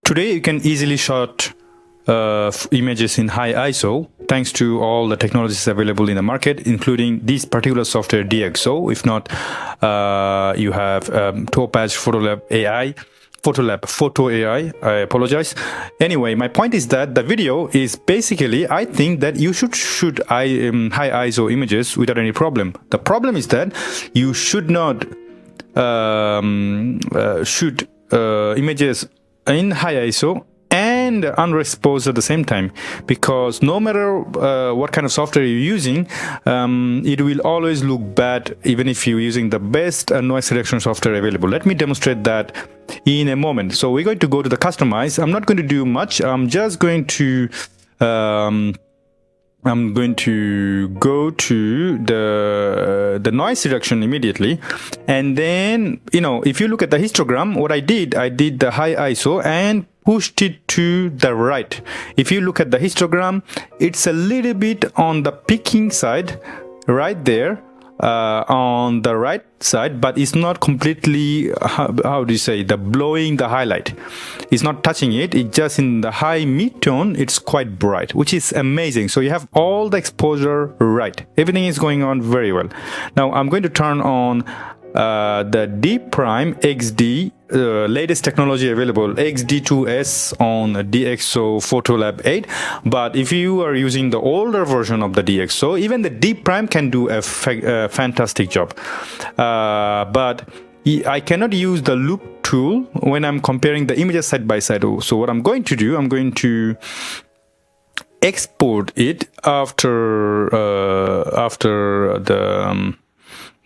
Today you can easily shot images in high ISO thanks to all the technologies available in the market, including this particular software Dxo. If not, you have Topaz Photolab AI. Photo AI, I apologize. Anyway, my point is that the video is basically, I think that you should shoot high ISO images without any problem. The problem is that you should not shoot images in high ISO and underexposed at the same time, because no matter what kind of software you're using, it will always look bad even if you're using the best noise reduction software available. Let me demonstrate that in a moment. So we're going to go to the customize. I'm not going to do much. I'm just going to go to the noise reduction immediately, and then if you look at the histogram, what I did the high ISO and pushed it to the right. If you look at the histogram, it's a little bit on the peaking side right there, on the right side, but it's not completely, how do you say, the blowing the highlight. It's not touching it. It's just in the high mid-tone. It's quite bright, which is amazing. So you have all the exposure right. Everything is going on very well. Now I'm going to turn on the D prime XD, latest technology available, XD2S on Dxo Photolab 8. But if you are using the older version of the Dxo, even the D prime can do a fantastic job. But I cannot use the loop tool when I'm comparing the images side by side. So what I'm going to do, I'm going to export it after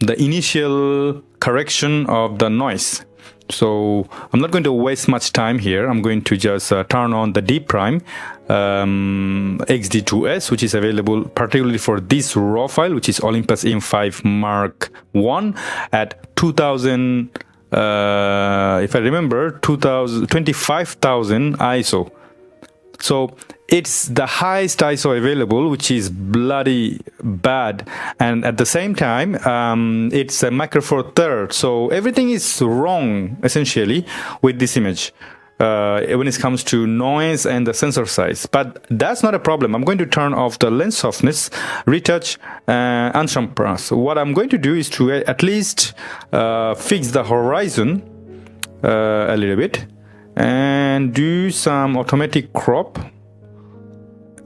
the initial correction of the noise. So I'm not going to waste much time here. I'm going to just turn on the D prime XD2S, which is available particularly for this raw file, which is Olympus M5 Mark 1 at 2000, if I remember, 25,000 ISO. So it's the highest ISO available, which is bloody bad, and at the same time it's a micro four third, so everything is wrong essentially with this image when it comes to noise and the sensor size. But that's not a problem. I'm going to turn off the lens softness, retouch, unsharpen. So what I'm going to do is to at least fix the horizon a little bit and do some automatic crop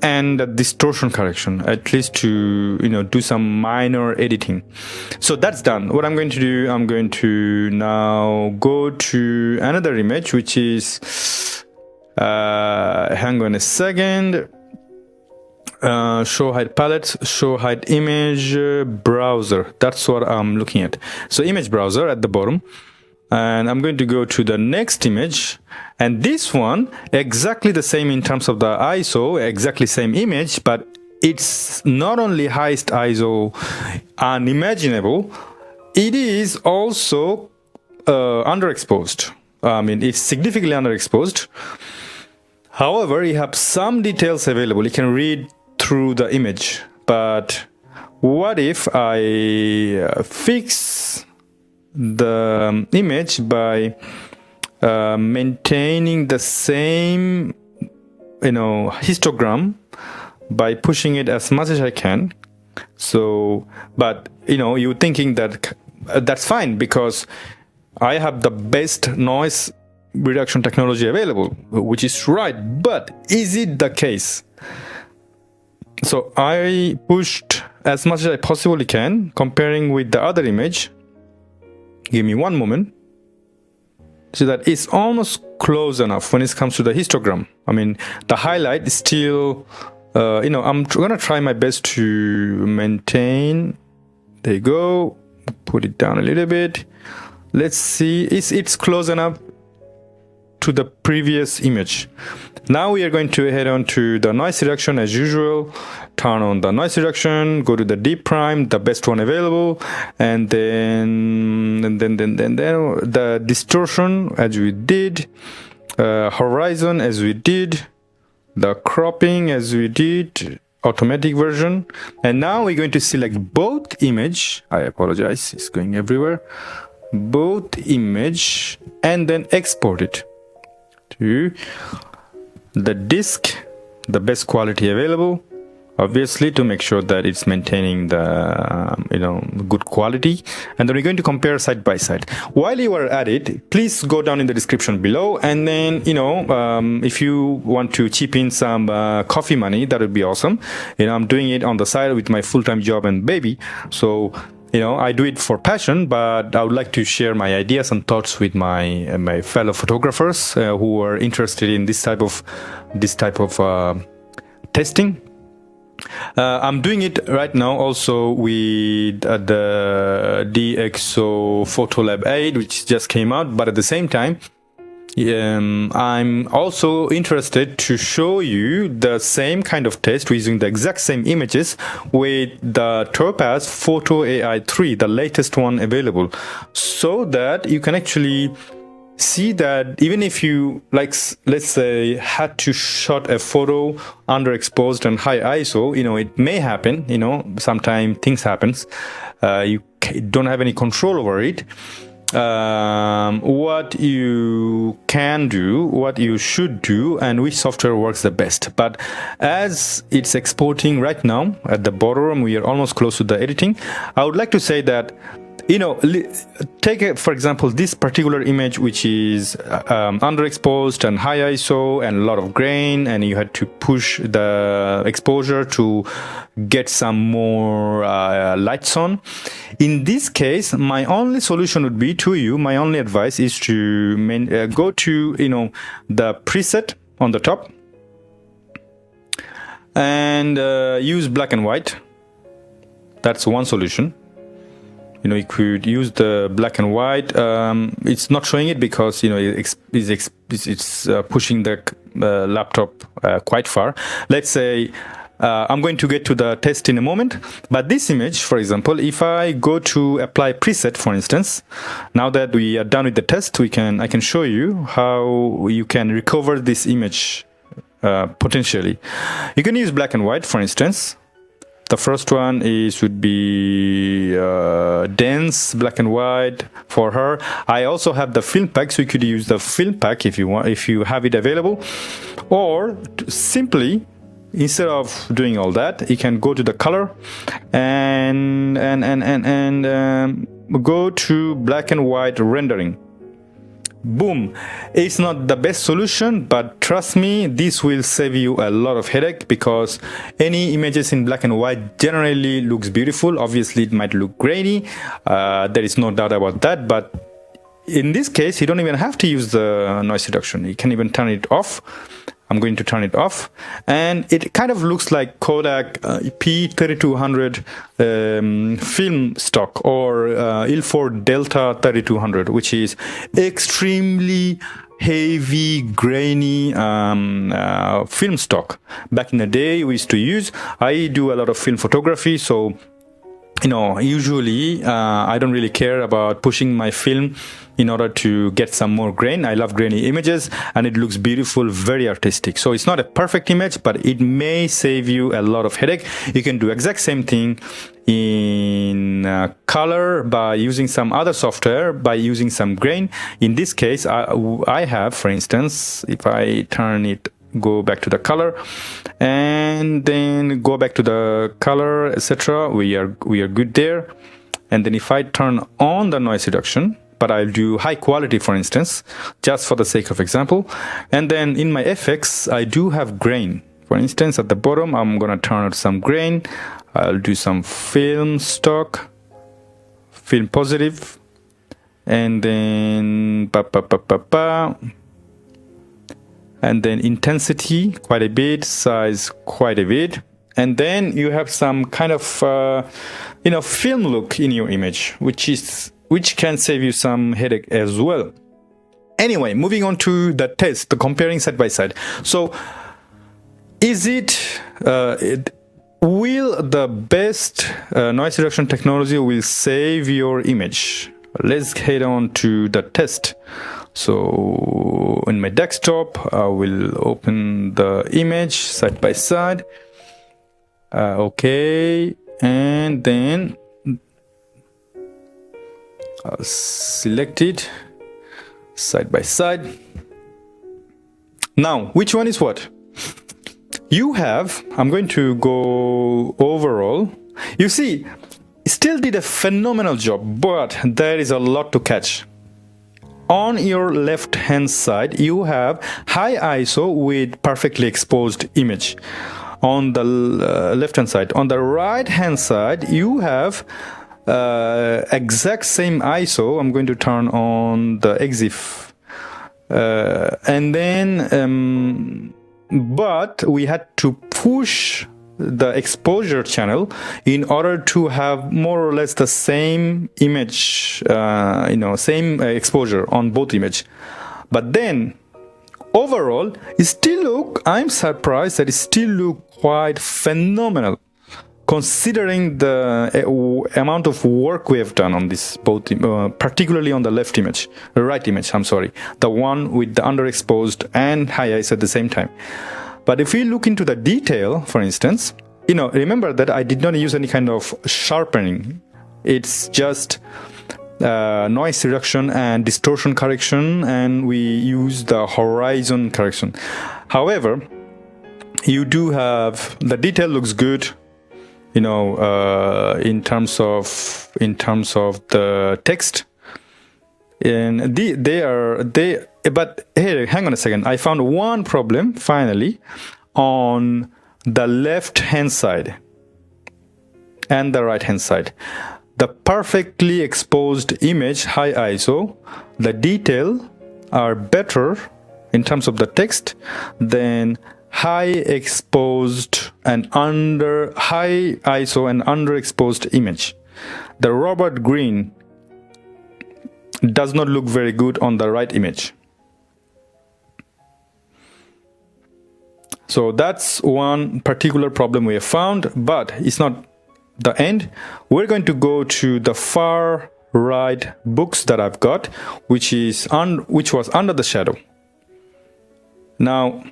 and distortion correction, at least to do some minor editing. So that's done. What I'm going to do, I'm going to now go to another image, which is hang on a second, show hide palettes, show hide image browser. That's what I'm looking at. So image browser at the bottom, and I'm going to go to the next image, and this one exactly the same in terms of the ISO, exactly same image, but it's not only highest ISO unimaginable, it is also underexposed. I mean, it's significantly underexposed. However, you have some details available. You can read through the image, but what if I fix the image by maintaining the same histogram by pushing it as much as I can? So, but you're thinking that that's fine because I have the best noise reduction technology available, which is right, but is it the case? So I pushed as much as I possibly can, comparing with the other image. Give me one moment. So that it's almost close enough when it comes to the histogram. I mean, the highlight is still, I'm gonna try my best to maintain. There you go. Put it down a little bit. Let's see. It's close enough to the previous image. Now we are going to head on to the noise reduction as usual. Turn on the noise reduction, go to the D prime, the best one available, and then the distortion as we did, horizon as we did, the cropping as we did, automatic version. And now we're going to select both image. I apologize, it's going everywhere. Both image and then export it. to the disk, the best quality available, obviously, to make sure that it's maintaining the good quality, and then we're going to compare side by side. While you are at it, please go down in the description below, and then if you want to chip in some coffee money, that would be awesome. I'm doing it on the side with my full-time job and baby, so I do it for passion, but I would like to share my ideas and thoughts with my fellow photographers who are interested in this type of testing. I'm doing it right now also with the Dxo Photolab 8, which just came out, but at the same time, I'm also interested to show you the same kind of test using the exact same images with the Topaz Photo AI 3, the latest one available, so that you can actually see that even if you, let's say, had to shot a photo underexposed and high ISO, it may happen, sometimes things happens, you don't have any control over it. What you can do, what you should do, and which software works the best. But as it's exporting right now at the bottom, we are almost close to the editing. I would like to say that take for example this particular image, which is underexposed and high ISO and a lot of grain, and you had to push the exposure to get some more lights on. In this case, my only solution would be to you, my only advice is to go to the preset on the top and use black and white. That's one solution. You could use the black and white. It's not showing it because it's pushing the laptop quite far. Let's say I'm going to get to the test in a moment, but this image, for example, if I go to apply preset, for instance, now that we are done with the test, I can show you how you can recover this image potentially. You can use black and white, for instance. The first one would be dense black and white for her. I also have the film pack, so you could use the film pack if you want, if you have it available, or simply, instead of doing all that, you can go to the color and go to black and white rendering. Boom. It's not the best solution, but trust me, this will save you a lot of headache, because any images in black and white generally looks beautiful. Obviously it might look grainy, there is no doubt about that, but in this case you don't even have to use the noise reduction. You can even turn it off. I'm going to turn it off, and it kind of looks like Kodak P3200 film stock, or Ilford Delta 3200, which is extremely heavy, grainy film stock. Back in the day we used to use, I do a lot of film photography, so usually I don't really care about pushing my film in order to get some more grain. I love grainy images, and it looks beautiful, very artistic. So it's not a perfect image, but it may save you a lot of headache. You can do exact same thing in color by using some other software, by using some grain. In this case, I have, for instance, if I turn it, go back to the color and then go back to the color, etc., we are good there. And then if I turn on the noise reduction, but I'll do high quality, for instance, just for the sake of example, and then in my FX I do have grain. For instance, at the bottom I'm gonna turn out some grain. I'll do some film stock, film positive, and then and then intensity quite a bit, size quite a bit, and then you have some kind of film look in your image, which can save you some headache as well. Anyway, moving on to the test, the comparing side by side. So will the best noise reduction technology will save your image? Let's head on to the test. So in my desktop, I will open the image side by side. Okay, and then I'll select it side by side. Now, which one is what? You have, I'm going to go overall. You see, still did a phenomenal job, but there is a lot to catch. On your left hand side, you have high ISO with perfectly exposed image. On the left hand side. On the right hand side, you have exact same ISO. I'm going to turn on the EXIF. And then, but we had to push the exposure channel in order to have more or less the same image, same exposure on both image. But then overall, it still look, I'm surprised that it still look quite phenomenal considering the amount of work we have done on this, both particularly on the right image, I'm sorry, the one with the underexposed and high ISO at the same time. But if we look into the detail, for instance, remember that I did not use any kind of sharpening. It's just noise reduction and distortion correction, and we use the horizon correction. However, you do have the detail looks good, in terms of the text, and but here, hang on a second. I found one problem finally on the left hand side and the right hand side. The perfectly exposed image, high ISO, the detail are better in terms of the text than high exposed and high ISO and underexposed image. The Robert Greene does not look very good on the right image. So that's one particular problem we have found, but it's not the end. We're going to go to the far right books that I've got, which was under the shadow. Now,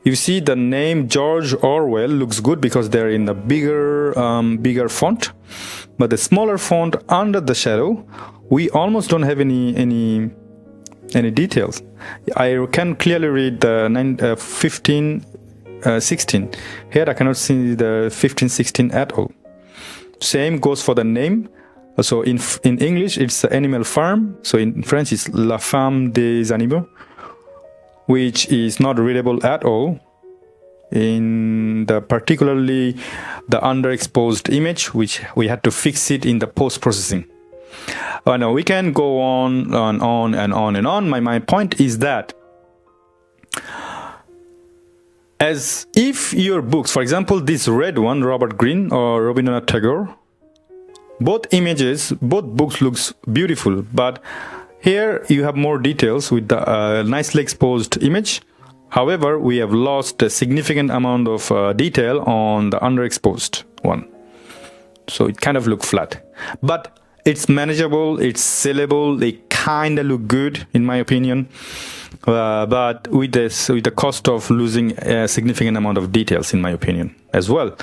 you see the name George Orwell looks good because they're in the bigger font, but the smaller font under the shadow, we almost don't have any details. I can clearly read the 15, 16. Here I cannot see the 15, 16 at all. Same goes for the name. So in English it's Animal Farm. So in French it's La Femme des Animaux, which is not readable at all in particularly the underexposed image, which we had to fix it in the post-processing. Now we can go on and on and on and on. My point is that as if your books, for example, this red one, Robert Greene or Rabindranath Tagore, both books looks beautiful, but here you have more details with the nicely exposed image. However, we have lost a significant amount of detail on the underexposed one. So it kind of looks flat. But it's manageable, it's sellable, they kind of look good in my opinion. But with the cost of losing a significant amount of details in my opinion as well.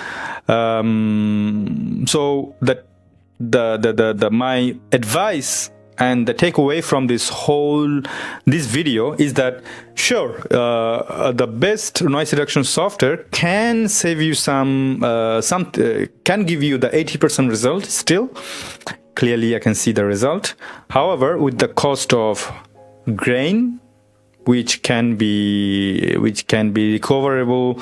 So that my advice and the takeaway from this video is that sure, the best noise reduction software can save you can give you the 80% result still. Clearly I can see the result. However, with the cost of grain, which can be recoverable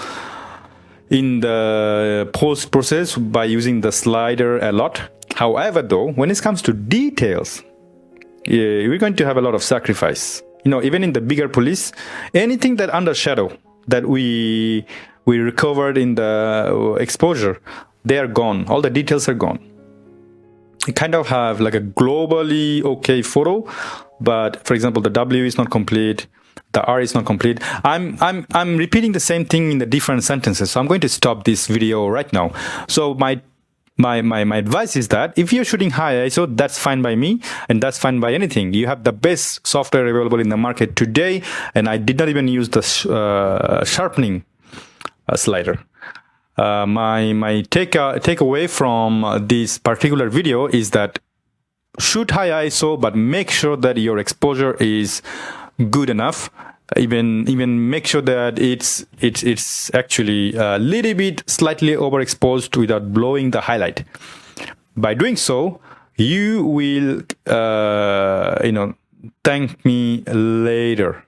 in the post process by using the slider a lot. However, though, when it comes to details, we're going to have a lot of sacrifice. Even in the bigger police, anything that under shadow that we recovered in the exposure, they are gone. All the details are gone. You kind of have like a globally okay photo, but for example, the W is not complete, the R is not complete. I'm repeating the same thing in the different sentences, so I'm going to stop this video right now. So my advice is that if you're shooting high ISO, that's fine by me, and that's fine by anything. You have the best software available in the market today, and I did not even use the sharpening slider. My takeaway from this particular video is that shoot high ISO, but make sure that your exposure is good enough. even make sure that it's actually a little bit slightly overexposed without blowing the highlight. By doing so, you will thank me later.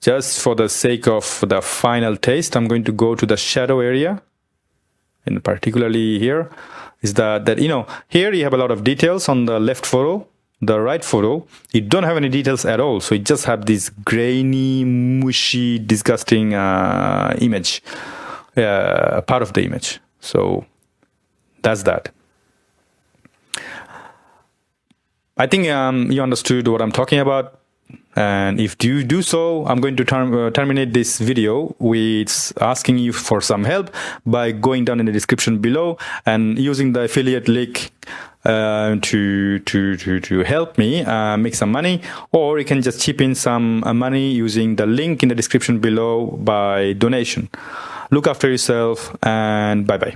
Just for the sake of the final taste, I'm going to go to the shadow area, and particularly here is that here you have a lot of details on the left photo. The right photo, you don't have any details at all, so you just have this grainy, mushy, disgusting image, part of the image. So that's that. I think you understood what I'm talking about. And if you do so, I'm going to terminate this video with asking you for some help by going down in the description below and using the affiliate link to help me make some money, or you can just chip in some money using the link in the description below by donation. Look after yourself, and bye bye.